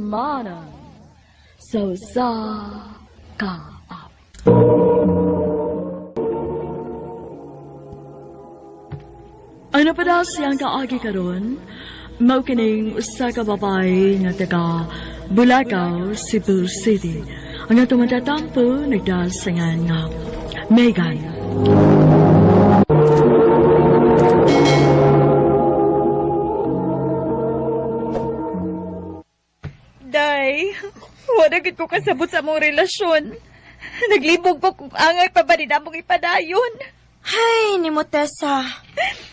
Mana so sa ka. Ano pa daw siyang kaagi karon? Mao kining usa ka babae nga taga Bulacau, Cebu City. Ang atong matatampo nagdasangan nga Megan. Day, wala gid ko kasabot sa mong relasyon. Naglibog ko kung angay pa ba din among ipadayon. Hay, ni mo, Tessa.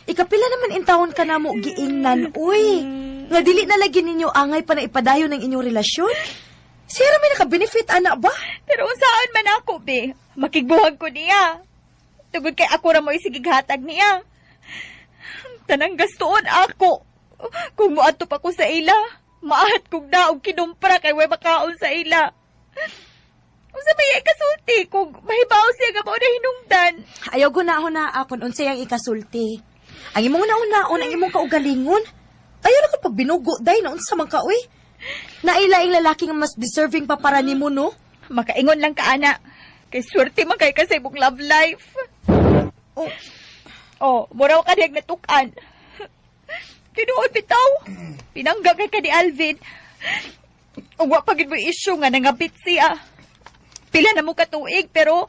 Ikapila naman intawon ka na mo giingnan, uy. Nga dili na lagi ninyo angay pa na ipadayon ng inyong relasyon? Sira may naka-benefit, anak ba? Pero saan man ako, be? Makigbuhag ko niya. Tugod kay ako ra mo isigighatag niya. Tanang gastoon ako. Kung muadto pa ko sa ila, maahat kong daog kinumpra kay way makaon sa ila. Unsa may ikasulti kung mahibaw siya nga mao na hinungdan. Ayaw gunahon na akon unsay ang ikasulti. Ang imong naon-naon ang imong kaugalingon. Ayaw na ko pag binugo day na unsa man ka, uy. Nailaing lalaki nga mas deserving pa para nimo, no? Makaingon lang ka, ana. Kay swerte man kay kasi mong love life. Muraw ka diyag natukan. Tinuod bitaw. Pinangga kay ka ni Alvin. Uwa pagid mo issue nga nangabit siya. Pila na mo katuig, pero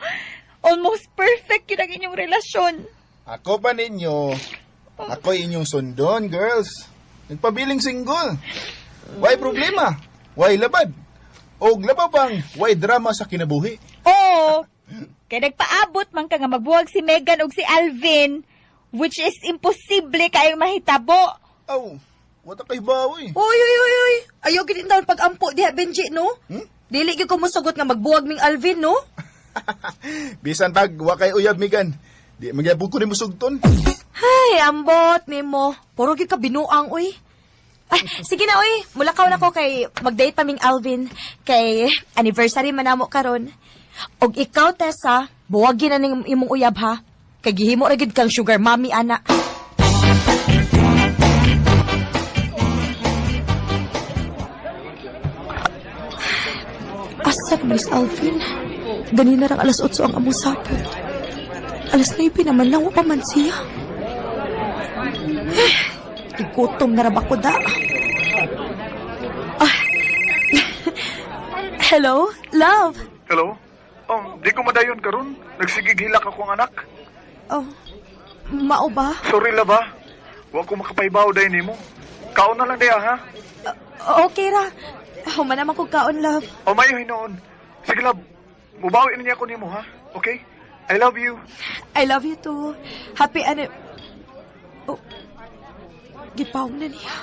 almost perfect yun ang inyong relasyon. Ako pa ninyo. Ako inyong sundon, girls. Nagpabiling single. Why problema? Why labad? O lababang, why drama sa kinabuhi? Oo. Kaya nagpaabot man ka nga magbuwag si Megan o si Alvin, which is imposible kayong mahitabo. Oh, wata kay bawi. Uy. Ayaw gid intawon pag-ampo diha, Benji, no? Dili gyud ko mosugot nga magbuwag ming Alvin, no? Bisan pag wakay uyab, Megan. Di magyabog ko ni musugton. Hay, ambot nimo. Puro gyud ka binuang, uy. Ay, sige na, uy. Mulakaw na ko kay mag-date pa ming Alvin. Kay anniversary man namo karon. Og ikaw, Tessa, buwagin na ning imong uyab, ha? Kay gihimo ra gid kang sugar mommy, ana. Asa ka, Miss Alvin? Ganina rang alas 8 ang among sapon. Alas 9 naman lang, pa man siya. Igutom na raba ko da. Hello? Love? Hello? Di ko madayon karon. Nagsigigilak akong anak. Oh, mao ba? Sorry la ba? Wa ko makapaybaw dayon nimo. Kaon na lang diya, ha? Okay ra. Human naman kong kaon, love. Mayo hinoon. Sige, love. Mubawi na niya ko nimo, ha? Okay? I love you. I love you too. Happy Oh, gipawag na niya.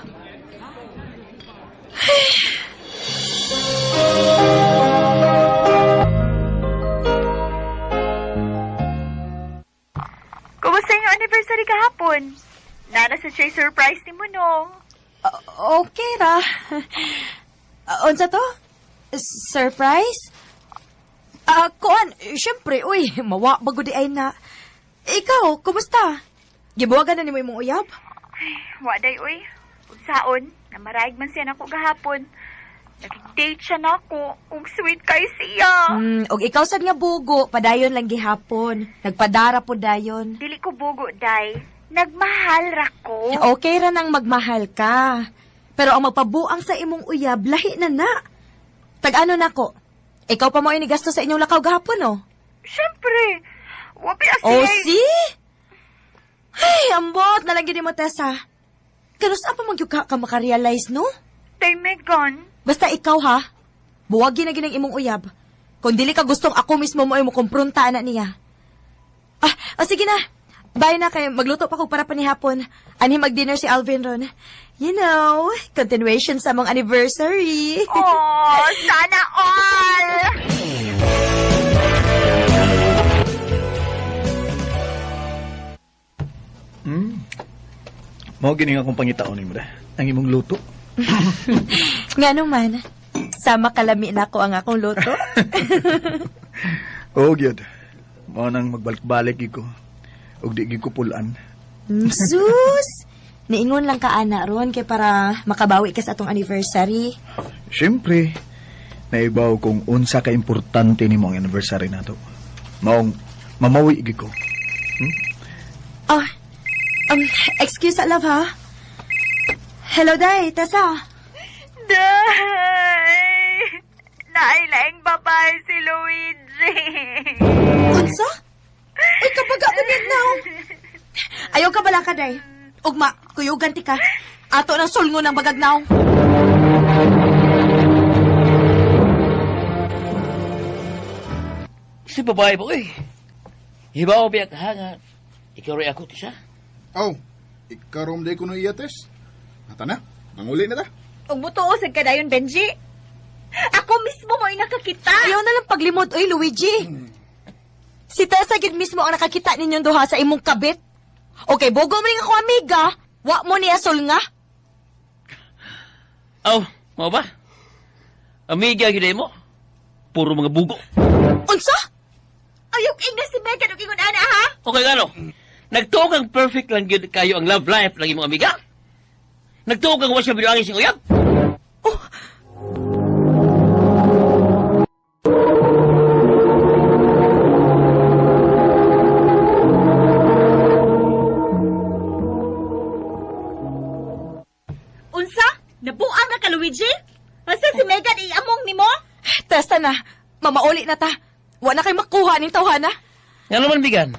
Kumusta yung anniversary kahapon? Nana sa siya surprise ni mo, no? Okay ra. Unsa to? Surprise? Kuan, syempre, uy, mawa bago di ay na. Ikaw, kumusta? Gibuwagan na ni mo imong uyab? Waday, uy. Unsaon, namaraig man siya nako gahapon. Nag-date siya nako. Ug sweet kay siya. Og ikaw sad nga bugo, padayon lang gihapon. Nagpadara po dayon. Dili ko bugo, day. Nagmahal ra ko. Okay ra nang magmahal ka. Pero ang magpabuang sa imong uyab, lahi na. Tag-ano na ko? Ikaw pa mo inigasto sa inyong lakaw gahapon, no? Siyempre. Wabi asi. Oh, see? Ay, ambot na lang gini mo, Tessa. Kanusta pa magyuka ka makarealize, no? Day, Megan. Basta ikaw, ha? Buwagin na ginang imong uyab. Kung dili ka gustong ako mismo mo ay mo kumpronta na niya. Sige na. Bye na kayo. Magluto pa ko para panihapon. Ani mag-dinner si Alvin ron. You know, continuation sa mong anniversary. Oh, sana all! Mao gini nga akong pangitaon nimo da. Ang imong luto. Nga naman, sama kalami na ako ang akong luto. Oo, gyud. Mao nang magbalik-balik gyud ko. Og di gyud ko pulaan. Sus! Niingon lang ka, ana, ron, kay para makabawi ka sa atong anniversary. Siyempre, naibaw kung unsa ka importante ni mong anniversary na to. Maong mamawi igi ko. Oh, excuse love, ha? Hello, day, Tessa. Day! Nailaing babae si Luigi. Unsa? Uy, kabaga mo din now. Ayaw ka bala ka, day. Ugma, kuyugan ti ka. Ato ng sulngo ng bagagnaw. Si babae mo eh. Hibaw biyak ha nga. Ikaw rin ako, tisa. Aw, ikarom day ko no iyates. Nata na, nanguli na ta. Ug mutuosag ka dayon, Benji. Ako mismo mo nakakita. Ayaw na lang paglimod, uy, Luigi. Si Tessa gid mismo ang nakakita ninyong duha sa imong kabit. Okay, bogo mo rin ako, amiga. Wa mo niya sul nga. Aw, mo ba? Amiga gid mo. Puro mga bugo. Unsa? Ayok ing si Megan ug ingon ana ha. Okay gano? Nagtuog ang perfect lang gyud kayo ang love life lagi mong amiga. Nagtuog ang wa siya binuangin sing uyab. Unsa? Nabuang na ka, Luigi? Asa si Megan iamong nimo? Testa na. Mamauli na ta. Wa na kay makuha ning tawhana. Nga naman bigan.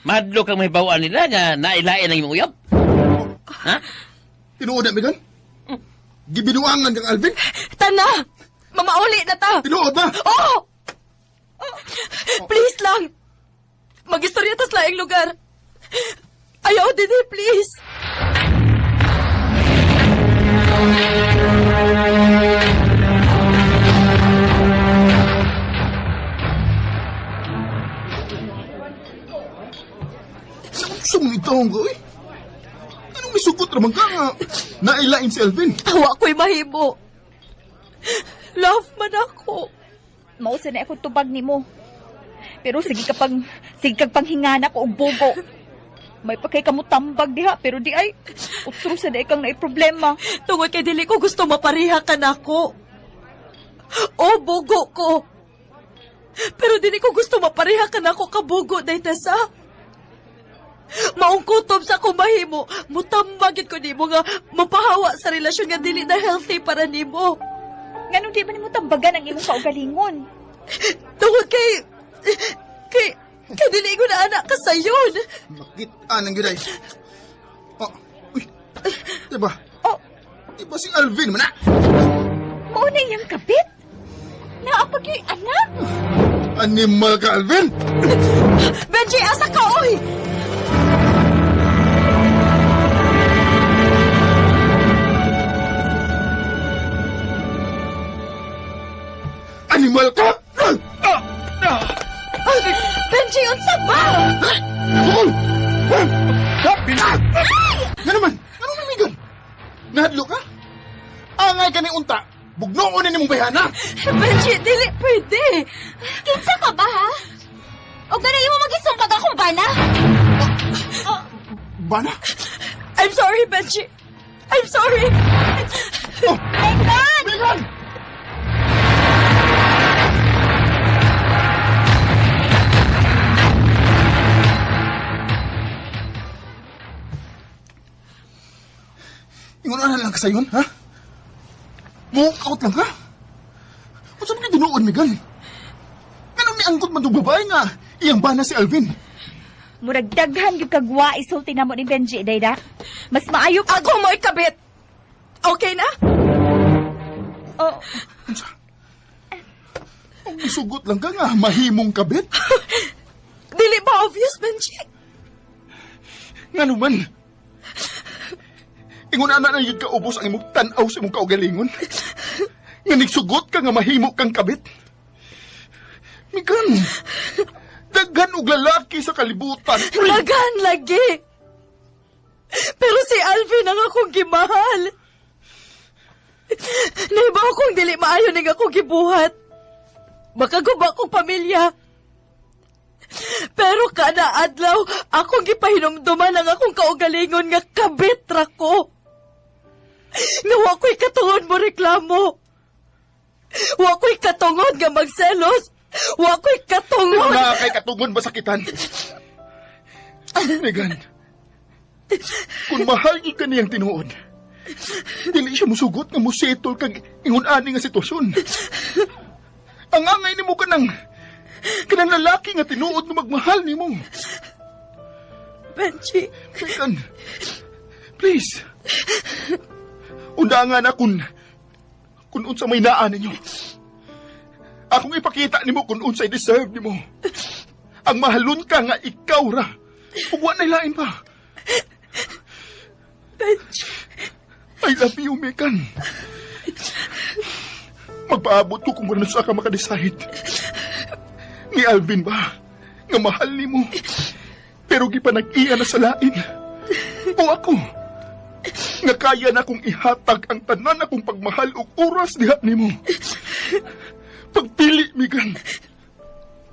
Madlo kang may bawaan nila nga nailain ang imong uyab. Ha? Tinuod na, Megan? Gibinuangan kang Alvin? Tana! Mamauli na ta. Tinuod ba? Oh! Please lang. Magistorya tas laing lugar. Ayaw din eh, please. Sumitaw ko eh. Anong misugot naman ka nga? Nailain si Alvin. Awa ko'y mahimo. Love man ako. Mausa na ako tubag nimo. Pero sige kag panghingana ko og bugo. May pakay kamo tambag diha pero di ay utro sa day kang naay problema. Tungod kay dili ko gusto mapariha ka nako. O bugo ko. Pero dili ko gusto mapariha ka nako kabugo day Tessa. Maong kutob sa kumahimo, mutambagit ko nimo nga mapahawa sa relasyon nga dili na healthy para nimo. Nganong di ba nimo tambagan ang imong kaugalingon? Tungod kay dili ko na anak ka sayon. Makita ng giday. Oh, uy. Diba? Oh, Diba si Alvin man na? mao na iyang kabit? Naapag yung anak? Animal ka, Alvin! Benji, asa ka, oy! Animal ka! Benji, unsa ba? Bukol! Nga naman! Anong mamigan? Nahadlo ka? Angay ka ni unta! Bugnoon na ni mong bayana! Benji, dili pwede. Kinsa ka ba, ha? O ganayin mo mag-isumpag akong bana? Bana? I'm sorry, Benji. I'm sorry. Oh! Megan! Megan! Ingunahan lang ka sayon, ha? Mukhaot lang ka? Kung saan ka dinuod, Megan? Ganun ni angkot man itong babae nga. Iyang bana si Alvin. Murag daghan yung kagwa isulti na mo ni Benji, Dayda. Mas maayo pa. Ako mo ikabit. Okay na? Oh, Ang sugot lang ka nga, mahimong kabit. Dili ba obvious, Benji? Nga naman. Ingunahan na yun ka ubos ang imong tanaw sa imong kaugalingon. Nga nagsugot ka nga mahimo kang kabit. Megan, daghan og lalaki sa kalibutan. Lagan lagi. Pero si Alvin ang akong gimahal. Naibaw kong dili maayo ning akong gibuhat. Makaguba kong pamilya. Pero kada adlaw, akong gipahinumduman ang akong kaugalingon nga kabitra ko. Nga wa ko'y katungod mo reklamo. Wa ko'y katungod nga magselos. Wa ko'y katungod. Wala kay katungod masakitan. Megan, kung mahal yun ka niyang tinuod, dili siya musugot nga musetol kag ingon-ani nga sitwasyon. Ang angay ni mo kanang lalaki nga tinuod nga magmahal ni mo. Benji. Megan, please. Undangan na kung unsa may naan ninyo. Akong ipakita nimo kung unsay deserve nimo. Ang mahalon ka nga ikaw ra. Ug wa nay lain pa. Benji. I love you, Megan. Magpaabot ko kung wala sa ka makadecide. Ni Alvin ba? Nga mahal ni mo. Pero gipanag-iya na sa lain. O ako. Nga kaya na kong ihatag ang tanan akong pagmahal o oras diha ni mo. Pagpili, Megan.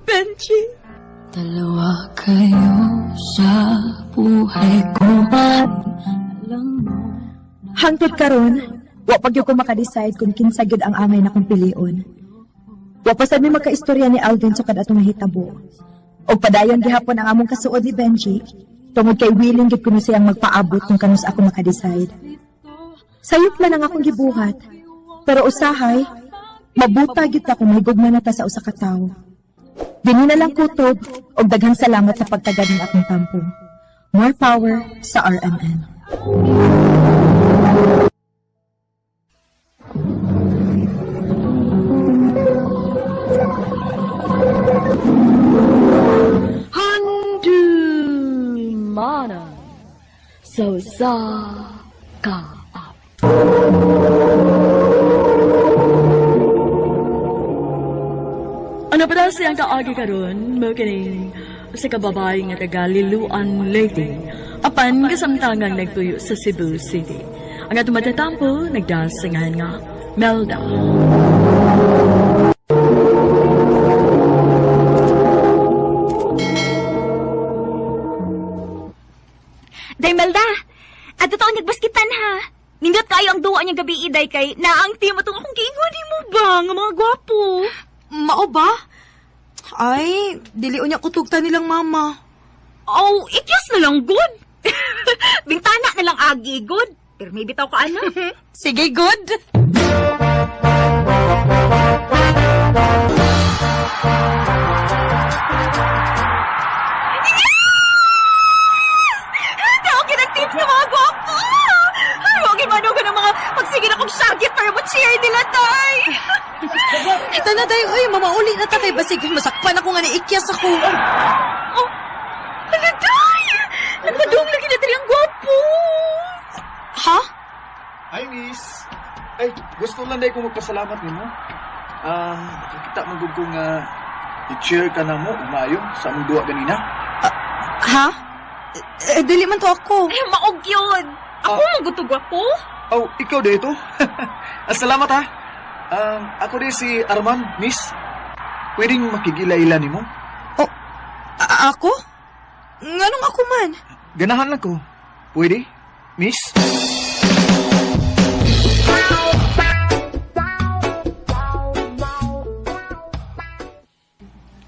Benji. Dalawa kayo sa buhay ko. Alam mo. Hangtod karon, wa pa gyud ko makadecide kung kinsa gyud ang amay na kong pilion. Wa pa sad mi magkaistorya ni Alvin sa kadatong nahitabo. Og padayon gihapon ang among kasuod ni Benji, tungod kay willing gyud kuno siyang magpaabot kung kanus ako makadecide. Sayop man ang akong gibuhat, pero usahay, mabuta gyud ta kung may gugma na ta sa usa ka tawo. Dini na lang kutob og daghang salamat sa pagtagad ng akong tampo. More power sa RMN. Mana so sa ka. Ano pa siyang kaagi karon mo kining sa kababay nga taga Liluan Lady apan kasamtangang nagtuyo sa Cebu City. Ang atong matatampo nagdasangan nga Melda. Day Melda, ato taon nagbaskitan ha. Nindot kayo ang duwa niyang gabi iday kay naangti mo itong akong giingon mo ba nga mga gwapo. Mao ba? Ay, dili unya kutugtan nilang mama. Oh, ikyas na lang good. Bintana na lang agi good. Pero may bitaw ka ano. Sige, good. Okay na tips ng mga gwapo. Huwag imanugan ng mga pagsige na kong shagit para mo cheer nila, tay. Ito na tayo, uy, mamauli na ta kay basig. Masakpan ako nga ni ikyas ako. Oh, ano, tay? Nagpadung lagi na tayo ang gwapo. Ha? Hi, miss. Ay, gusto lang dahil ko magpasalamat nimo. Nakita magod ko nga i-cheer ka na mo, umayon, sa among duwa ganina. Ha? Dili man to ako. Ay, maog yun. Ako maguto gwapo. Oh, ikaw dito. Salamat ha. Ako din si Arman, miss. Pwedeng makigila-ila nimo? Oh, ako? Nganong ako man? Ganahan lang ko. Pwede, miss?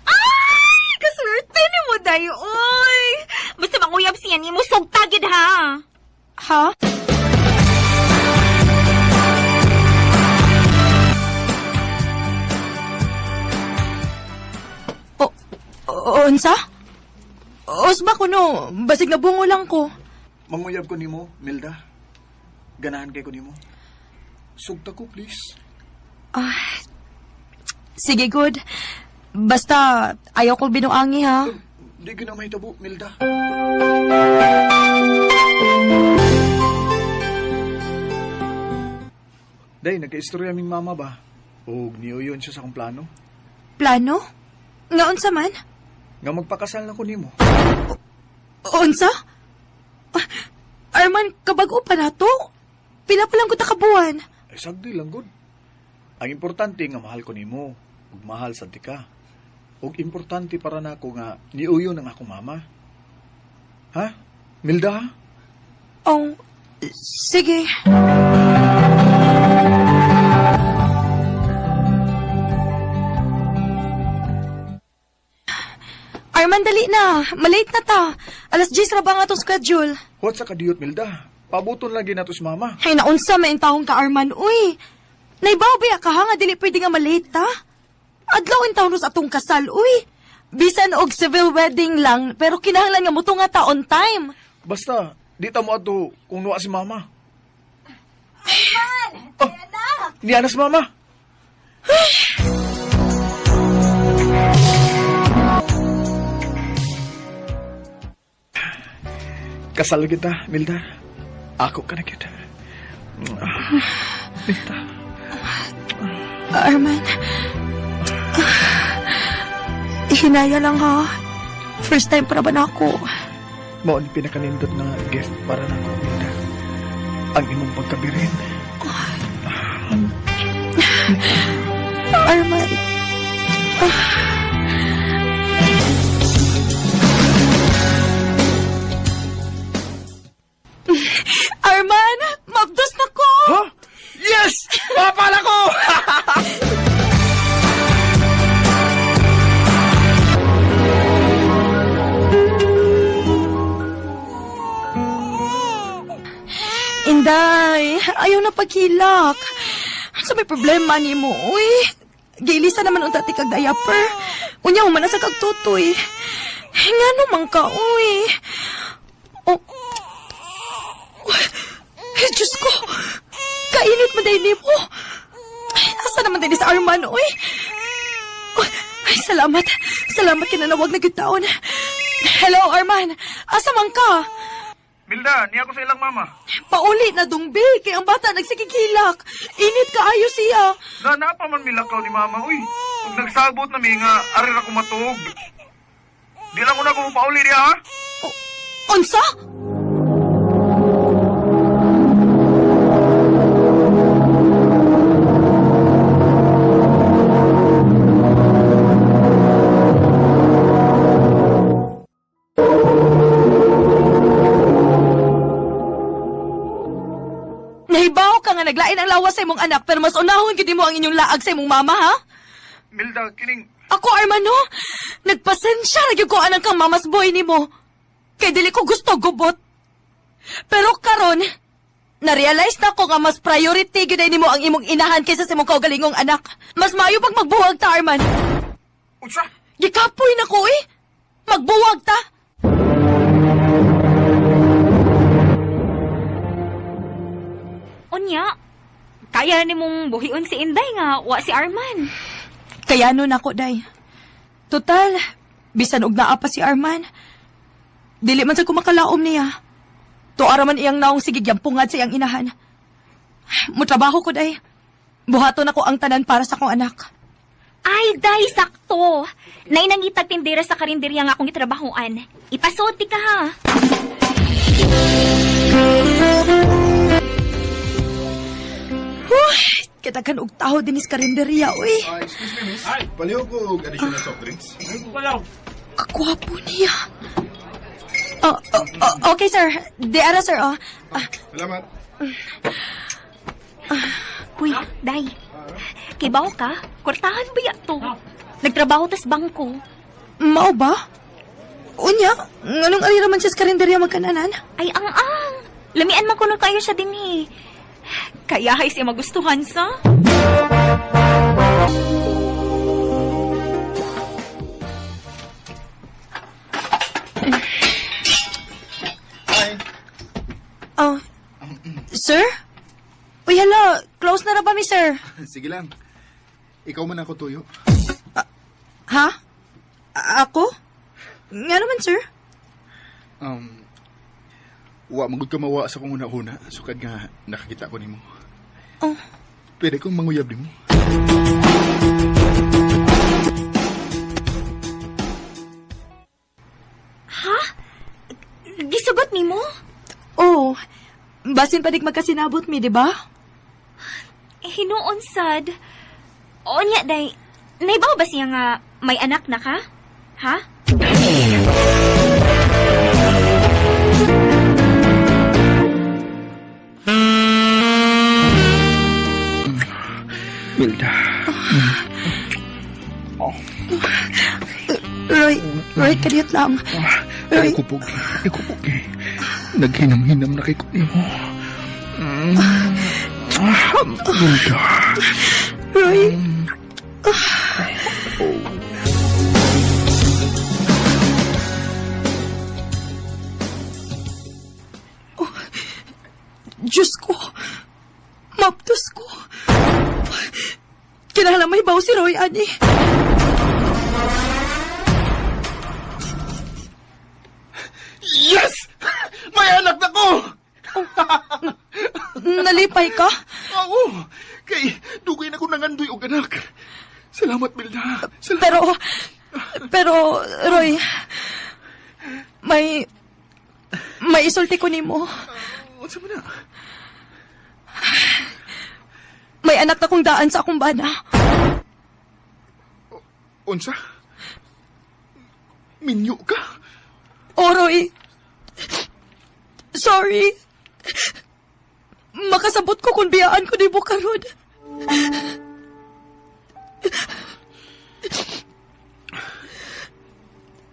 Ay, kaswerte ni mo, day, oy. Basta manguyab siya ni mo, sugtagid ha. Ha? Unsa? Osba ko no, basig na bungo lang ko. Manguyab ko nimo, Melda. Ganahan kay ko nimo. Sugta ko, please. Sige, good. Basta, ayaw ko binuangi ha. Di ka na mahitabo, Melda. Day, nagka-istorya aming mama ba? O niyo yun siya sa akong plano? Plano? Nga unsa man? Nga magpakasal na ko nimo. Unsa? Arman, kabago pa na to? Pinapalang ko takabuan. Ay, sagdi lang, good. Ang importante nga mahal ko nimo. Ug mahal sa tika. ug importante para nako nga niuyo ng ako mama. Ha? Milda? Oh, sige. Arman, dali na. Malate na ta. Alas 10 ra ba nga itong schedule? What sa kadiyot, Milda? Pabuton lagi na to si mama. Ay, naunsa may taong ka, Arman. Uy, naibawbaya ka ha nga, dili pwede nga malate ta. Adlaw in taon sa atong kasal, uy. Bisan og civil wedding lang, pero kinahanglan nga muto nga ta on time. Basta, di ta mo ato kung nuwa si mama. Arman! Oh, niya na si mama. Kasal kita, Milda. Ako ka na kita. Milda. Arman, hinaya lang ha. First time para ba na ako? Mao ni pinakanindot na gift para na ko, Milda. Ang imong pagkabirin. Arman. Arman, mabdos na ko! Ha? Yes! Papala ko! Inday, ayaw na paghilak. Sa may problema ni mo, uy. Gilisa naman ang tati kag diaper. Unya, humana sa kag tutoy. Nga naman ka, uy. Oh. Ay, Diyos ko. Kainit mo dahil mo. Asa naman dahil sa Arman, uy. Ay, salamat. Salamat kinanawag na gitaon. Hello, Arman. Asa man ka? Milda, niya ko sa ilang mama. Paulit na dungbi, kay ang bata nagsikikilak. Init ka ayo siya. Na pa man milakaw ni mama, uy. Kung nagsabot na mi nga, arir ako matug. Di lang ko na kung pauli niya, ha? Unsa? Nahibaw ka nga naglain ang lawas sa imong anak pero mas unahon gid mo ang inyong laag sa imong mama, ha? Milda, kining... Ako, Armando, nagpasensya na gyud ko anang kang mamas boy nimo. Kay dili ko gusto gubot. Pero karon, na-realize na ko nga mas priority gyud nimo ang imong inahan kaysa sa imong kaugalingong anak. Mas maayo pag magbuwag ta, Arman. Unsa? Gikapoy na ko, eh. Magbuwag ta. Unya, kaya ni mong buhion si Inday nga, wa si Arman. Kaya nun ako, day. Total, bisan og naa pa si Arman. Dili man sa kumakalaom niya. Tuara man iyang naong sige yampungad sa iyang inahan. Mutrabaho ko, day. Buhaton ako ang tanan para sa kong anak. Ay, day, sakto. Nainangitag tindera sa karinderya nga akong itrabahoan. Ipasulti ka, ha? Kitagan og taho dinis karinderya, uy. Excuse me, miss. Paliho ko additional soft drinks. Kagwapo niya. Okay, sir. Diara, sir, oh. Salamat. Uy, day. Kibaw ka? Kortahan ba yato? Nagtrabaho tas bangko. Mao ba? Unya, nganong ari raman siya sa karinderya magkananan? Ay, ang. Lamian man kuno kayo siya din, eh. Kaya ay siya magustuhan sa? Hi. Oh, sir? Uy, hala, close na ra ba mi, sir? Sige lang. Ikaw man ako tuyo. Ha? Ako? Nga naman, sir? Wa magud ka mawa sa kong una-una. Sukad nga nakakita ko nimo. Oh. Pwede kong manguyab nimo. Ha? Gisugot ni mo? Oh, basin pa dik magkasinabot mi, di ba? Hinuon sad. O niya, day. Naibaw ba siya nga may anak na ka? Ha? Milda. Roy, kadiyot lang. Roy, Ikupog. Naghinam-hinam na kay kunin mo. Milda. Roy. Diyos ko. Maptos ko. Kinahanglan may baw si Roy, ani. Yes! May anak na ko! Nalipay ka? Oo! Kay, dugay na ko nangandoy og anak. Salamat, Milda. Salamat. Pero, Roy, may isulti ko nimo. Unsa man na? May anak na kong daan sa akong bana. Unsa? Minyo ka? O, Roy. Sorry. Makasabot ko kung biyaan ko ni Bukarod.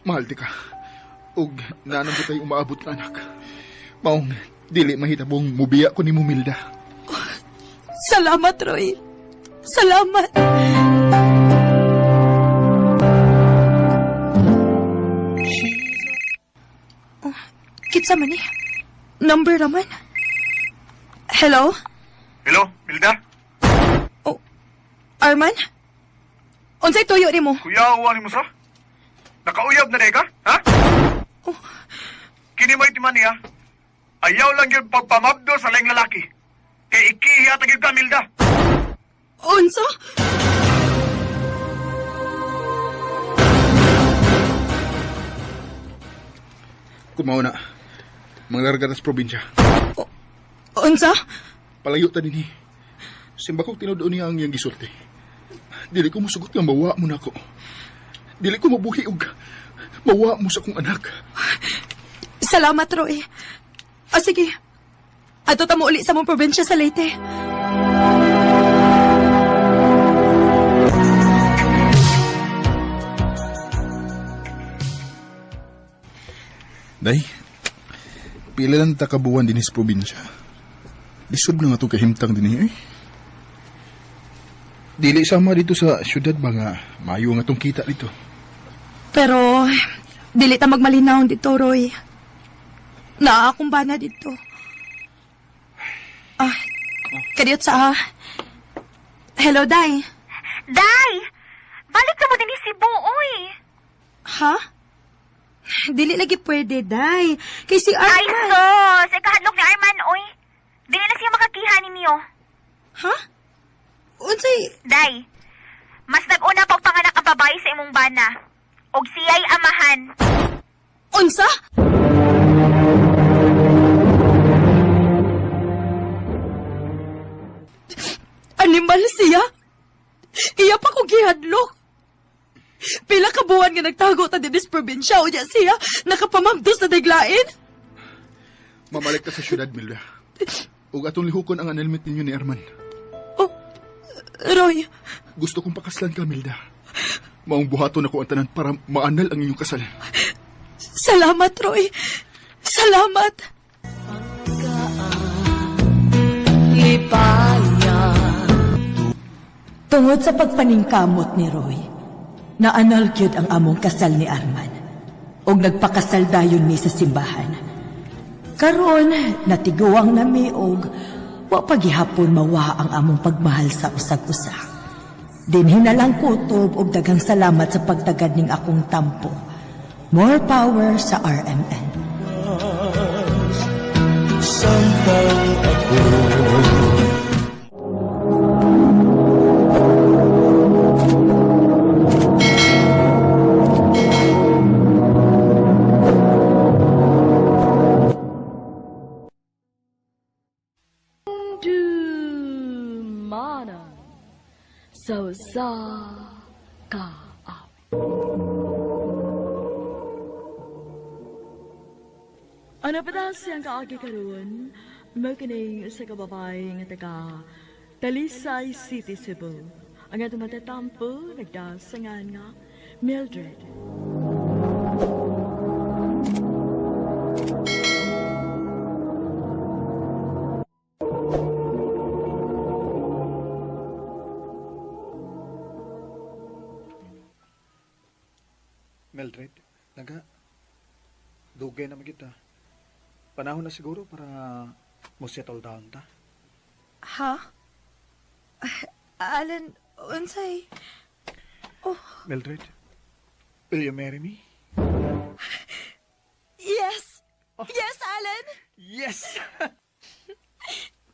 Mahal di ka. Og nanang ko tayo umaabot na anak. Maong, dili mahitabong mubiya ko ni Mumilda. Salamat, Roy. Salamat. Oh, kitsa man eh. Number naman. Hello? Hello, Milda? Oh, Arman? Unsay tuyo ni mo? Kuya, uwani mo sa? Nakauyab na ka, ha? Oh. Kini mo itiman niya. Ayaw lang yung pagpamabdo sa laing lalaki. Kay ikihi at agad ka, Milda. Unsa? Kumaw na. Manglarga sa probinsya. Unsa? Palayo ta din eh. Simba ko tinudoon niya ang iyang gisulti. Dili ko musugot nga mawa mo na ako. Dili ko mabuhi og mawa mo sa akong anak. Salamat, Roy. Sige. Ato ta mo uli sa mong probinsya sa Leyte. Day, pila lang takabuan din sa probinsya. Lisod na nga itong kahimtang din eh. Dili sama dito sa syudad ba nga mayo nga itong kita dito. Pero, dili ta magmalinaw dito, Roy. Naa akong bana dito. Kadiyot sa... Hello, Day. Day! Balik ka mo din si Buoy. Ha? Dili lagi pwede, Day. Kay si Ay, Arman. sos! Ikahadlok ni Arman, oy. Dili na siya makakiha ninyo. Ha? Unsay... Day, mas nag-una pag panganak ang babae sa imong bana. Og siya'y amahan. Unsa? Animal siya? Iya pa ko gihadlok. Pila ka buwan nga nagtago ta din sa probinsya o niya siya nakapamagdos na daglain? Mamalik ka sa syudad, Milda. Ug atong lihukon ang annulment ninyo ni Arman. Oh, Roy, Gusto kong pakaslan ka, Milda. Maong buhaton ako ang tanan para maanal ang inyong kasal. salamat, Roy. Salamat. Tungod sa pagpaningkamot ni Roy, naanal gyud ang among kasal ni Arman. Og nagpakasal dayon ni sa simbahan. Karon natiguang nami og wa pagihapon mawa ang among pagmahal sa usag-usa. Dinhi na lang kutob og daghang salamat sa pagtagad ning akong tampo. More power sa RMN. Mana. So sa Ano pa daw siyang kaagi karon? Makining sa kababay nga taga Talisay City, Cebu. Ang atong matatampo, nagdasangan nga, Mildred. Mildred, dugay naman kita. Panahon na siguro para mo settle down ta. Ha? Alan, unsay? Mildred, will you marry me? Yes! Yes, Alan! Yes!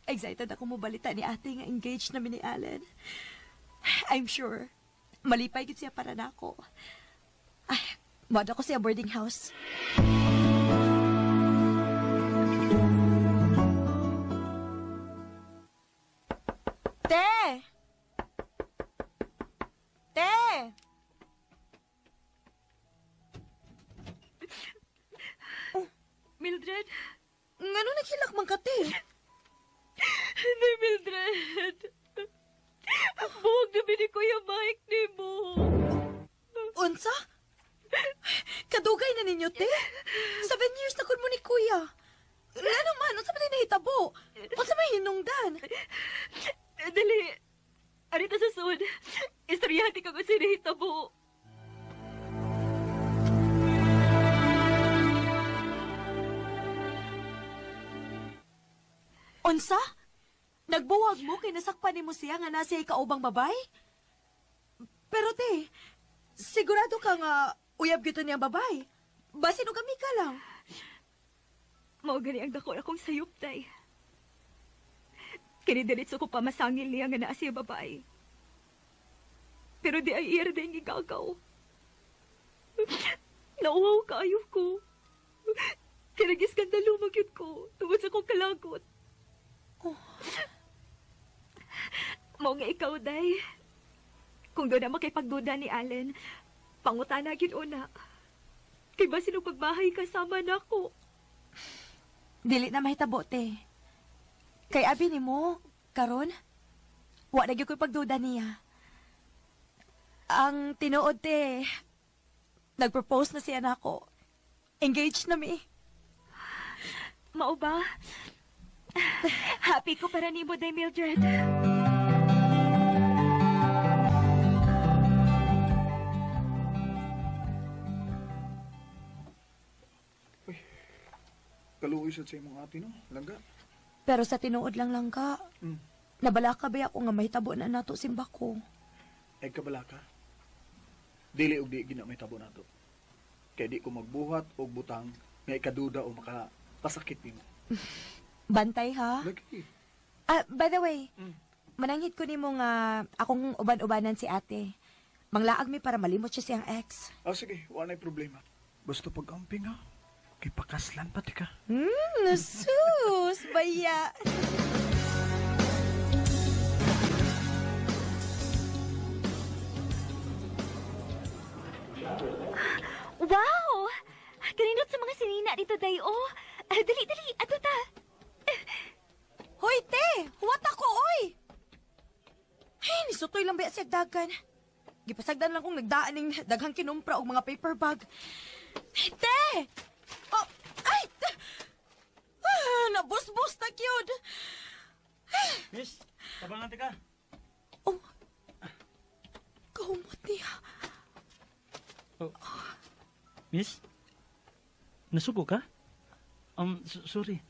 Excited ako mo balita ni ate nga engaged namin ni Alan. I'm sure, malipay gid siya para nako. Ay, mad ako siya boarding house. Te! Te! Mildred? Ngano naghilak man ka, te? Hindi, Mildred. Buhog na ni Kuya Mike ni mo. Unsa? Kadugay na ninyo, te? 7 years na kun mo ni kuya. Nga naman, unsa ba din nahitabo? Unsa may hinungdan? Dali. Arita sa sud. Istoryahati ka kung sinihitabo. Unsa? Nagbuwag mo kay nasakpan nimo siya nga nasa ikaubang babay? Pero te, sigurado ka nga uyab gyud niya babay. Basin og kami ka lang. Mao gani ang dako akong sayop, tay. Kini diretso ko pamasangil niya nga naa siya babae. Pero di ay iya rin igagaw. Nauwaw kaayo ko. Kinagis skandalo magyud ko tungod sa kong kalagot. Mao nga ikaw, day. Kung doon na makipagduda ni Allen, pangutana gyud una. Kay ba sino pagbahay kasama nako? Dili na mahitabo te. Kay abi nimo karon wa na gyud ko'y pagduda niya. Ang tinuod te, nagpropose na siya nako. Engaged na mi. Mao ba? Happy ko para nimo, day, Mildred. Kaluoy sad sa imong ate, no? Langga. Pero sa tinuod lang ka. Nabala ka ba ako nga mahitabo na nato simba ko? Ay kabala ka. Dili og di gina may tabo nato. Kay di ko magbuhat og butang nga ikaduda o makapasakit nimo. Bantay ha? Lagi. By the way, mananghit ko nimo nga akong uban-ubanan si ate. Manglaag mi para malimot siya siyang ex. Sige, wala na'y problema. Basta pag-amping ha. Kay pakaslan pati ka. Sus, baya. Wow! Kaninot sa mga sinina dito, day, oh. Dali, ato ta. Hoy, te! Huwat ako, oy! Ay, nisutoy lang ba siya dagan? Gipasagdan lang kong nagdaan ng daghang kinumpra o mga paper bag. Te! Oh, ay! Nabus-bus na kyud. Miss, tabangan ka. Oh, kahumot niya. Miss, nasugo ka? Sorry.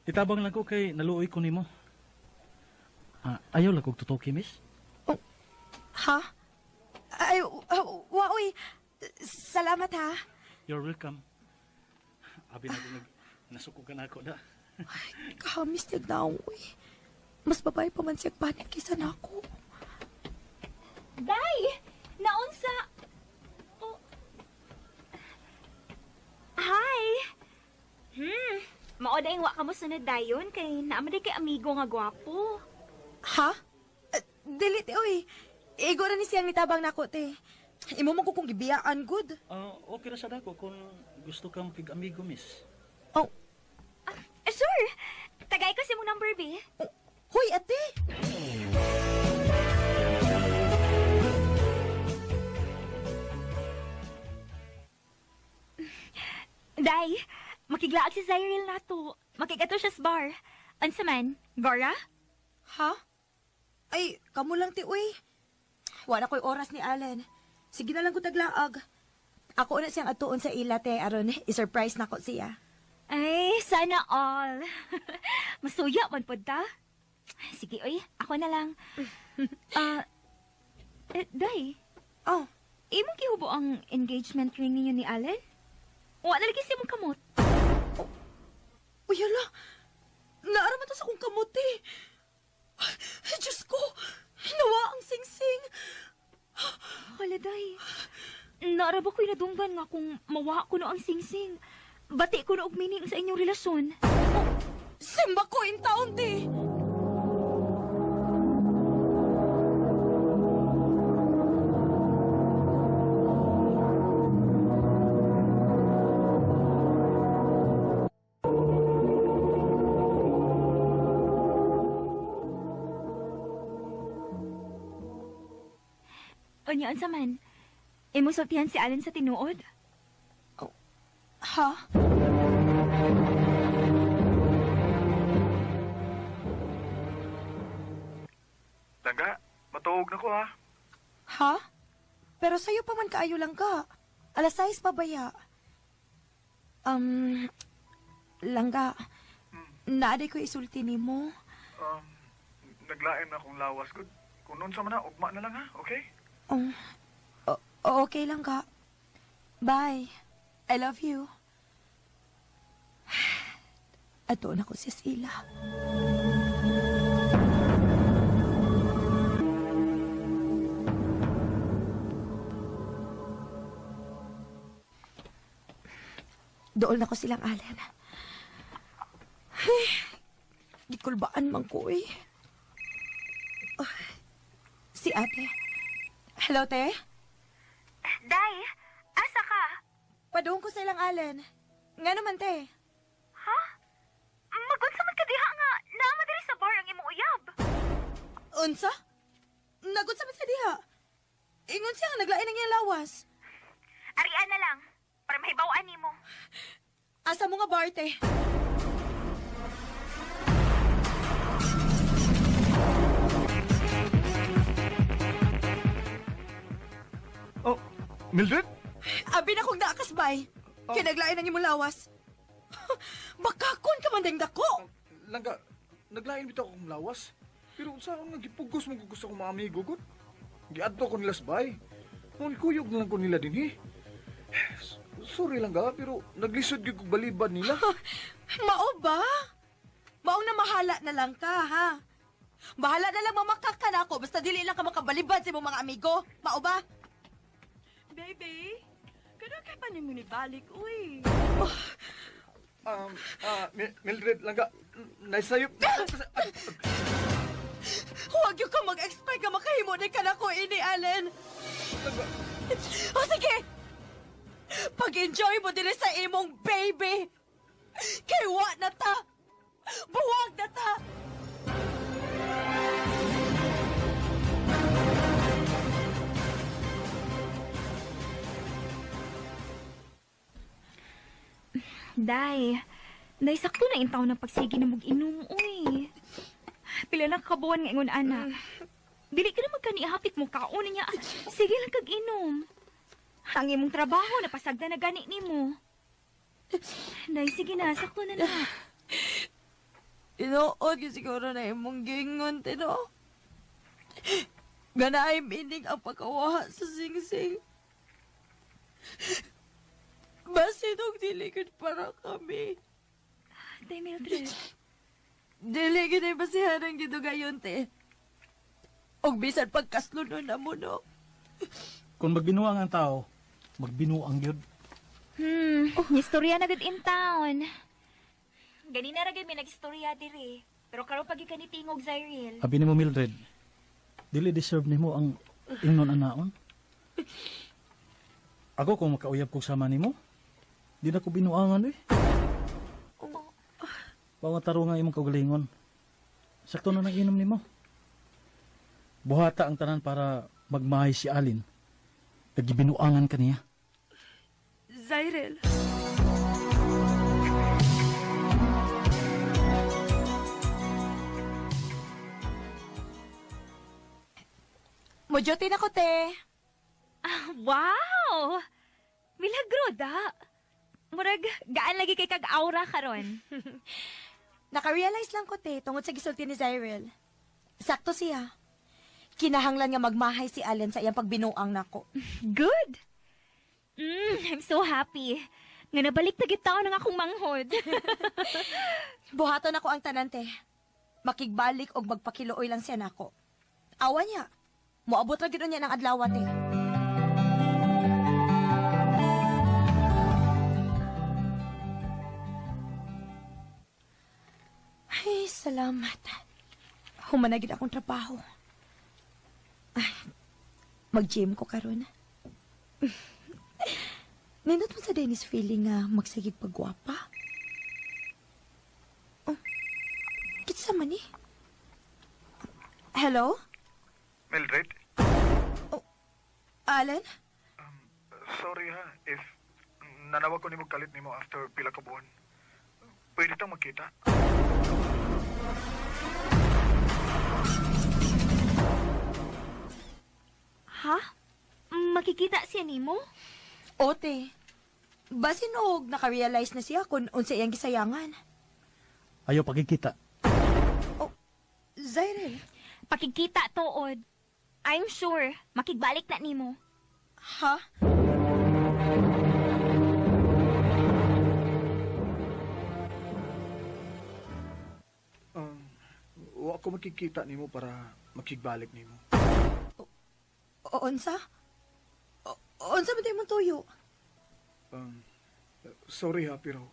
Itabang lang ko kay naluoy ko nimo. Ayaw lang kong tutoki, miss. Oh, ha? Ay, waoy. Salamat, ha? You're welcome. Abi na ko nasuko ka na ako da. Ay, kahamis niya na uy. Mas babae pa man siya panik kisa na ako. Day! Naunsa! Oh. Hi! Maoda yung wa ka mo sunod dayon kay naamad kay amigo nga gwapo. Ha? Dili, te, uy. Igo na ni siyang nitabang na ako, te. Imo mo ko kung gibiyaan, good. Okay ra sa dako kung gusto kang pig-amigo, miss. Oh, sure. Tagay ko si mong number, B. Hoy, ate! Day, makiglaag si Zyril na to. Makigato siya sa bar. Ansa man, Gora? Ha? Ay, kamo lang ti, uy. Wala ko'y oras ni Allen. Sige na lang ko taglaag. Ako na siyang atuon sa ila, te, aron i-surprise na ko siya. Ay, sana all. Masuya man po ta. Sige, uy, ako na lang. Day, Oh, imong gihubo ang engagement ring ninyo ni Allen? Wala na lagi si mong kamot. uy, hala. Naaraman ta sa kong kamuti. Ay, Diyos ko. Hinawa ang sing-sing. Hala, Day. Naaraba ko'y nadunggan nga kung mawa ko no ang sing-sing. Bati ko na og meaning sa inyong relasyon. Simba ko in taon, te. Unyaan sa man, imusultihan si Allen sa tinuod? Ha? Langga, matuog na ko ha. Ha? Pero sa'yo pa man kaayo lang ka. Alas 6 pa baya. Langga, naaday ko isulti ni mo. Naglain na akong lawas good. Kung noon sa mana, ugma na lang ha, okay? Okay lang ka. Bye. I love you. Ato na ko si Sila. Dool na ko silang Allen. Ay, gikulbaan man ko eh. Si ate. Hello, te? Day, asa ka? Padoon ko silang Allen. Nga naman, te. Ha? Magod sa man ka diha nga. Naama diri sa bar ang imong uyab. Unsa? Nagot sa sa diha. Ingon siya nga naglain ng iyang lawas. Arian na lang, para mahibawaan nimo. Asa mo nga bar, te? Oh, Mildred? Abi na kong naakasbay. Kinaglain ng imong lawas. Bakakon ka man ding dako. Langga, naglain bitaw akong lawas. Pero saan nga gipugos mo gusto kong mga amigo ko? Giadto ko nila sabay. Nung kuyog na lang ko nila din Sorry lang ga, pero naglisod yung balibad nila. Mao ba? Mao na mahala na lang ka, ha? Bahala na lang mamakak ka na ako, basta dili lang ka makabalibad sa imong mga amigo. Mao ba? Baby, kada ka pa ni mo balik, uy. Mildred, langga, naisayop. Huwag yung ka mag-expect ka makahimo na ka na ko ini, Allen. O sige! Pag-enjoy mo din sa imong baby! Kay wa na ta! Buwag na ta! Day, sakto na intaw ng pagsigi na mag-inom, uy. Pila na kabuan nga ingon, ana. Dili ka na magkaniahapit mo kaon niya. Sige lang kag-inom. Ang imong trabaho, napasagda na gani ni mo. Day, sige na, sakto na na. Inood yung siguro na imong gingon, tino. Ganaay minig ang pagkawaha sa sing-sing. Basin og diligid para kami. Day, Mildred. Diligid ay basihan ang gidugayon, te. Og bisan pagkaslunon na mo, no? Kung magbinuang ang tao, magbinuang yun. Istorya na good in town. Ganina ra gyud may nag-istorya diri. Pero karon pagi ka ni tingog, Zyril. Abi ni mo, Mildred, dili deserve ni mo ang ingnon anaon. Ako kung makauyab kong sama ni mo, di na ko binuangan eh. Pawataro nga imong kaugalingon. Sakto na nang inom nimo. Buhata ang tanan para magmahay si Alin. Nagibinuangan ka niya. Zyril. Mojotin ako, te. Wow! Milagro da. Murag, gaan lagi kay kag-aura karon. Naka-realize lang ko, te, tungod sa gisulti ni Zyril. Sakto siya. Kinahanglan nga magmahay si Allen sa iyang pagbinuang nako. Good! I'm so happy. Nga nabalik na gitaw ng akong manghod. Buhaton ako ang tanan, te. Makigbalik og magpakilooy lang siya nako. Awa niya. Moabot ra gyud niya ng adlaw, te. Ay, salamat. Humanagid akong trabaho. Ay, mag-gym ko karon. Nindot mo sa Dennis feeling nga magsigig pagwapa? Oh, kitsa man eh. Hello? Mildred? Oh, Alan? Sorry ha, if nanawag ko ni mo kalit ni mo after pila ka buwan. Pwede tang magkita. Ha? Makikita siya nimo? Ote. Basin og naka-realize na siya kung unsa iyang gisayangan. Ayaw pagkikita. Oh, Zyril. Pakikita tuod. I'm sure, makigbalik na nimo. Ha? Wa ko makikita nimo para makigbalik nimo. Unsa? Unsa man tayo mong tuyo? Sorry ha, pero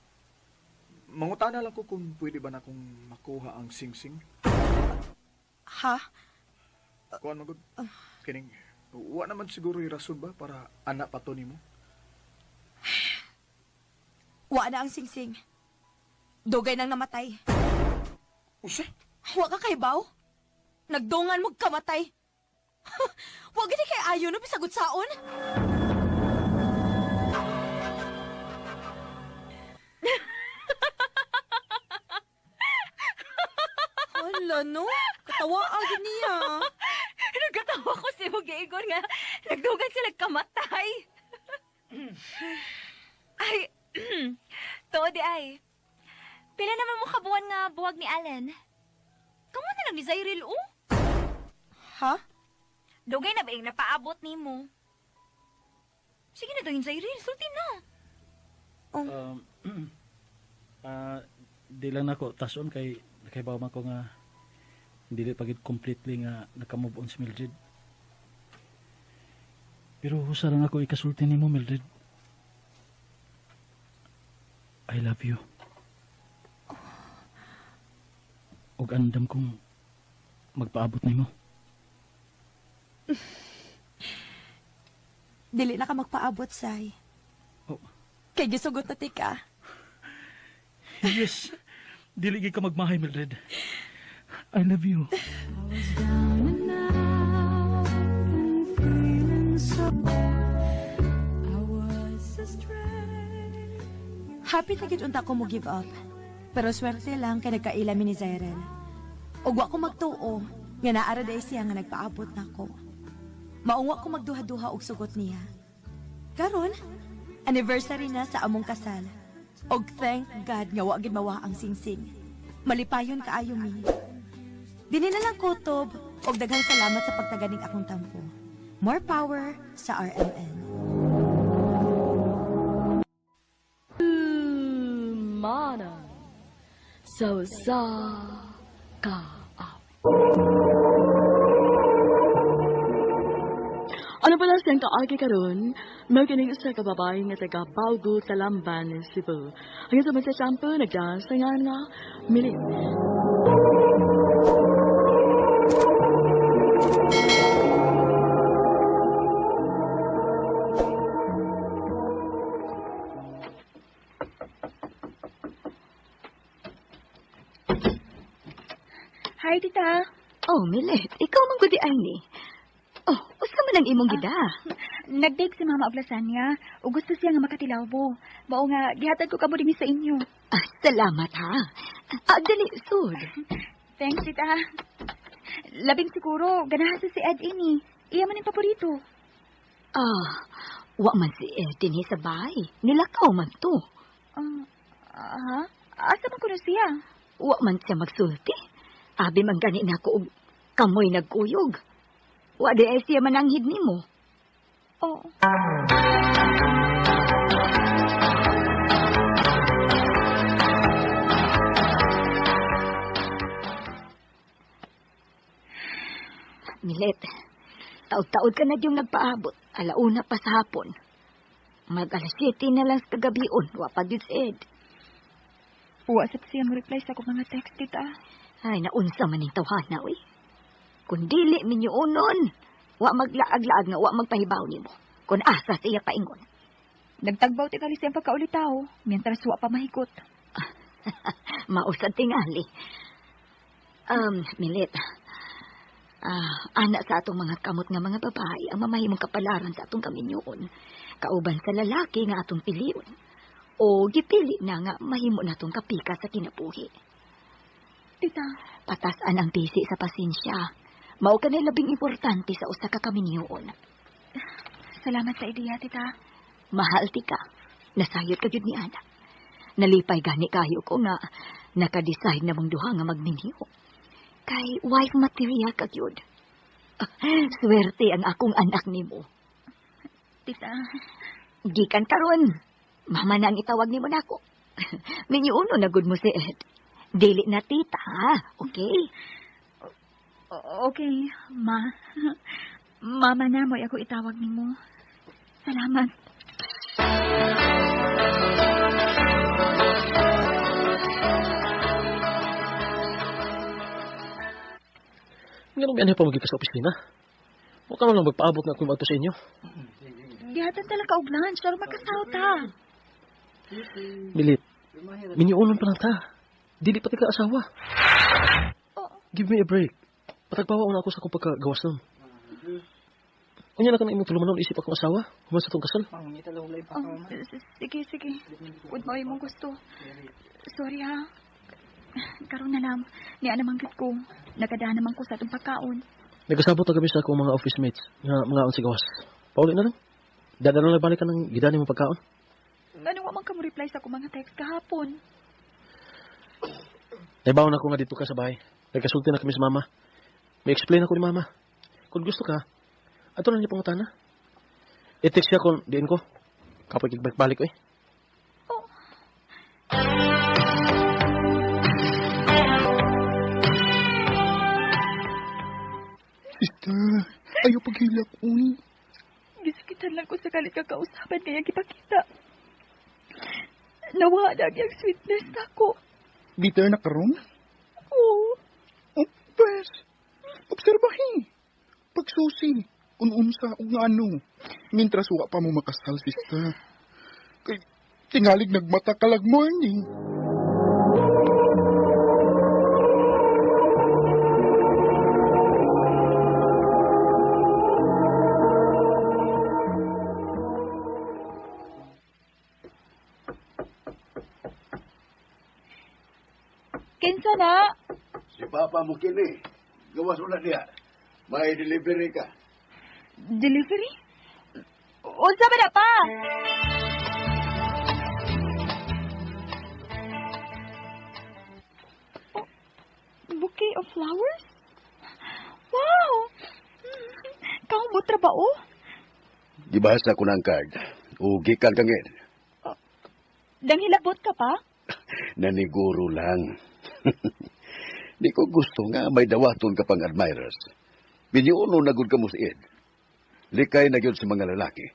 mangutana lang ko kung pwede ba na akong makuha ang sing-sing. Ha? Kuan magod. Kining, wa naman siguro yung rason ba para anak pa to nimo? Wa na ang singsing. Dugay nang namatay. Usa? Wa ka kay baw? Nagdungan mo kamatay. Wa gid kay ayo no bisagot saon. Hala no, katawa agad niya. Nagkatawa ko si Igor nga nagdugan sila kamatay. Ay, tuod ay. Pila naman mo kabuan nga buwag ni Allen. Kamu na lang ni Zyril, oh? Ha? Dugay na ba yung napaabot ni mo? Sige na daw yung Zyril, sulti na. Di lang nako tason kay nakaibaw man ko nga dili pagid completely nga naka-move on si Mildred. Pero husa lang ako ikasulti nimo, Mildred. I love you. Og andam kong magpaabot nimo. Dili na ka magpaabot, Say. Oh. Kay gisugot na tika. Yes. Dili gyud ka magmahay, Mildred. I love you. Happy na gid unta ko mo give up. Pero swerte lang kay nagkaila mi ni Zyril. Og wa ko magtuo nga naara day siya nga nagpaabot nako. Maungwa ko magduha-duha og sugot niya. Karon, anniversary na sa among kasal. Og thank God nga wa gid mawa ang singsing. Malipayon kaayo mi. Dini na lang kutob og daghang salamat sa pagtaganing akong tampo. More power sa RMN. Mana so sa ka ano pala siyang kaagi karon? Magkinig sa kababay nga taga Paugo, Talamban, Cebu. Hanggang sa mga sampo, nagdasangan nga, milit. Oh, Milet, ikaw man gudi ay ni. Oh, usa man ang imong gida. Nag-date si Mama og lasagna, o gusto siya nga makatilawbo. Mao nga, gihatag ko kamo dinhi sa inyo. Ah, salamat ha. Dali, sud. Thanks, tita. Labing siguro, ganahan sa si Ed ini. Iya man yung paborito. Wa man si Ed dinhi sa bahay. Nilakaw man to. Asa man kuno siya? Wa man siya magsulti. Abi man gani na ko og kamoy nagkuyog. Wa di ay siya mananghid nimo. Oh. Milet, taod-taod ka na yung nagpaabot. Alauna pa sa hapon. Mag-alas 7 na lang sa kagabion. Wa pa yun si Ed. Uwasap siya mo reply sa akong mga text, tita. Ay, naunsa man yung tawhana, uy. Kung dili minyo unon, wa maglaag-laag nga wa magpahibaw nimo. Kung asa siya paingon. Nagtagbaw tingali siyang pagkaulitaw, mientras wa pa mahikot. Mausad tingali. Milet, anak sa atong mga kamot nga mga babae ang mamahimong kapalaran sa atong kaminyoon. Kauban sa lalaki nga atong pilion. O gipili na nga mahimo natong kapika sa kinabuhi. Tita, patasan ang bisi sa pasensya. Mao kanay labing importante sa usa ka kaminyoon. Salamat sa ideya, tita. Mahal ti ka. Nasayot ka jud ni anak. Nalipay gani kayo ko nga naka-decide na mong duha nga magminyo. Kay wife material ka yun. Swerte ang akong anak nimo. Tita. Gikan karon. Mama na ang itawag nimo nako. Minyuno na gud mo si Ed. Dili na tita, okay? Okay, ma. Mama na mo ako itawag nimo. Salamat. Ganun yan pa magiging sa opisina. Huwag ka lang magpaabot na kung bato sa inyo. Gihatan talaga og lunch, pero magkasaw ta. Milit, miniunon pa lang ta. Dili pati ka asawa. Give me a break. Patagpawa na ako sa akong pagkagawas nun. Kunya na ka na imong tulumanon isip akong asawa. Human sa itong kasal. Sige. Huwag mo imong gusto. Sorry ha. Karon na lang. Niya namang git ko. Nagadahan naman ko sa itong pagkaon. Nagkasabot na kami sa akong mga office mates nga mga on sa gawas. Pauli na lang. Dada na lang balik ka ng gidani mong pagkaon. Ano man ka mo reply sa akong mga text kahapon? Naibaw na ako nga dito ka sa bahay. Nagkasulti na kami sa mama. May explain ako ni mama. Kung gusto ka, ato na niya pangutana. I-text siya kung diin ko. Kapag balik ko eh. Sister, ayaw paghilak, uy. Gisikitan lang ko sa kalit kakausapan kaya gipakita. Nawala ang sweetness ako. Bitter na karon? Oo. Oh, pwes. Obserbahin. Pagsusi. Ununsa o nga ano. Mintras wa pa mo makasal, sister. Kay tingalig nagmata kalag morning. Kinsa na? Si Papa mo kini. Gawas ulit niya. May delivery ka. Delivery? Unsa ba na pa? Bouquet of flowers? Wow! Kau mo trabaho? Gibahasa ko ng card. O gikan kang Ed. Dang hilabot ka pa? Naniguro lang. Di ko gusto nga may dawaton ka pang admirers. Binyuno na gud ka mo si Ed. Likay na gyud sa mga lalaki.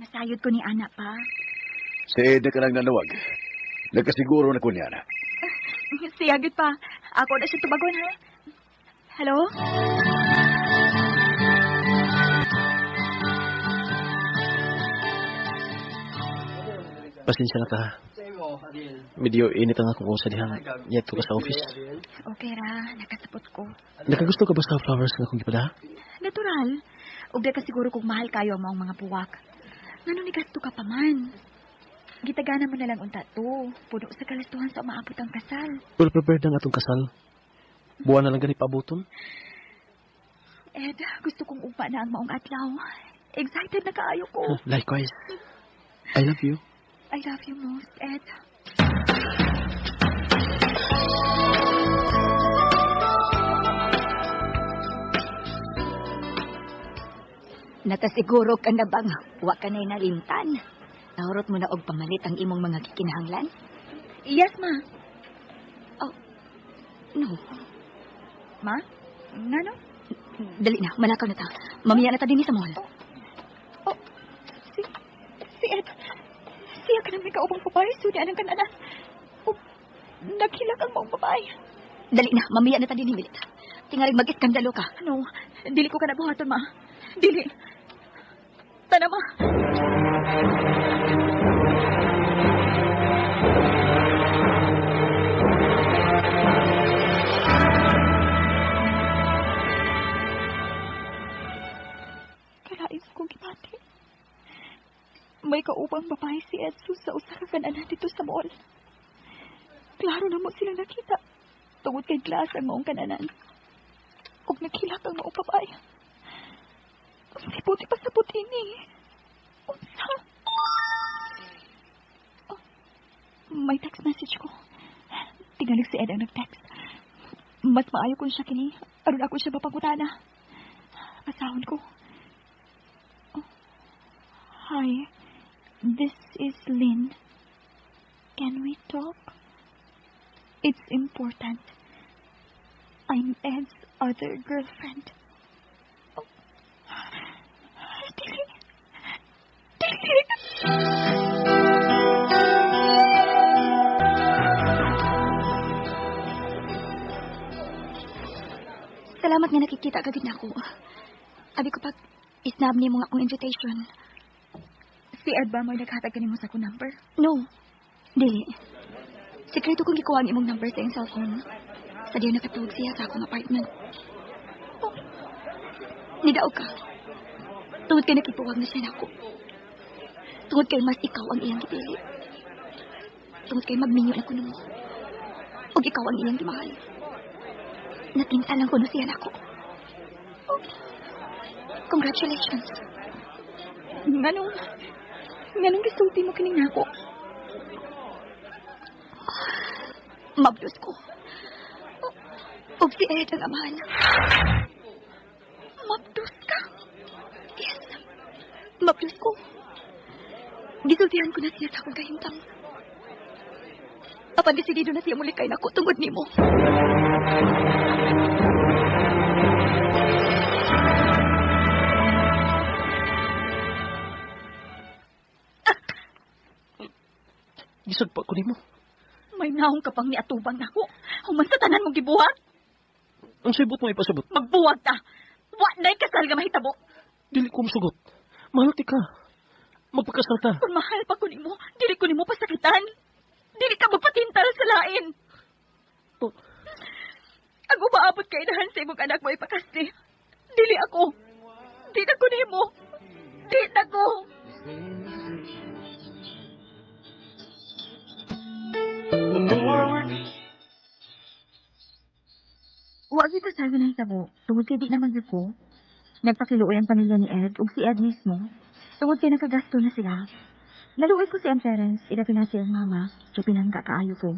Nasayod ko ni Ana pa. Si Ed na ka nang nanawag. Nagkasiguro na ko ni Ana. Siya gud pa. Ako na siya tubagon ha. Hello? Pasensya na ka. Medyo init ang akong usa diha. Yato ka sa office. Okay ra, nakasapot ko. Nakagusto ka ba sa flowers nga akong gipada? Natural. Ug ka siguro kung mahal kayo ang mga buwak. Ngano ni gasto ka pa man? Gitagana mo na lang unta to. Puno sa kalastuhan sa maabot ang kasal. Well prepared ang atong kasal. Buwan na lang gani pabuton. Ed, gusto kong upa na ang maong adlaw. Excited na kaayo ko. Likewise. I love you. I love you most, Ed. Natasiguro ka na bang wa ka na'y nalimtan? Nahurot mo na og pamalit ang imong mga kikinahanglan? Yes, ma. Oh, no. Ma? Ngano? Dali na, malakaw na ta. Mamaya na ta din sa mall. Si Ed. Siya ka nang may kaubang babae. Sudi anang kananan. Naghilak ang maong babae. Dali na, mamaya na ta din himilit. Tingaring mag-iskandalo ka. No, dili ko ka nabuhaton, ma. Dili. Tana, ma. Kalain kong gipati. May kaubang babae si Edsus sa usa ka kananan dito sa mall. Klaro na mo sila nakita. Tungod kay glass ang maong kananan. Ug naghilak ang maong babae. Si puti pa sa puti ni. Unsa? Oh, may text message ko. Tingalig si Ed ang nag-text. Mas maayo kung siya kini. Aron ako siya mapagutana. Pasahon ko. Oh. Hi. This is Lynn. Can we talk? It's important. I'm Ed's other girlfriend. Oh. Dili. Salamat nga nakikita ka din ako. Abi ko pag isnab niya mo akong invitation. Si Ed ba mo'y naghatag mo sa akong number? No. Dili. Sekreto kong gikuha ang imong number sa iyong cellphone. Sa diyo nakatawag siya sa akong apartment. Oh. Nidaog ka. Tungod kay nakipuwag na siya na ako. Tungod kay mas ikaw ang iyang gipili. Tungod kay magminyo na ko mo. O ikaw ang iyang gimahal. Natinta lang ko na siya na ako. Oh. Congratulations. Nganong gisulti mo kining nako? Mablos ko. Og si Ed ang amahan. Mablos ka? Yes. Mablos ko. Gisultihan ko na siya sa akong kahimtang. Apan desidido na siya muli kay nako tungod nimo. Gisag pa ko nimo. May naong ka pang niatubang nako. Human sa tanan mong gibuhat. Ang sibot mo ipasabot. Magbuwag ta. Wa na'y kasal nga mahitabo. Dili ko masugot. Mahalti ka. Magpakasal ta. Kung mahal pa ko nimo, dili ko nimo pasakitan. Dili ka magpatintal sa lain. Oh. Ang umaabot kay dahan sa imong anak mo ipakasti. Dili ako. Di na ko nimo. Di na ko. Wa kita sabi na hitabo. Tungod kay di naman gyud ko. Nagpakiluoy ang pamilya ni Ed ug si Ed mismo. Tungod kay nakagasto na sila. Naluoy ko si ang parents, ila pinasi ang mama, so pinangga kaayo ko.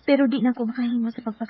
Pero di na ko makahimo sa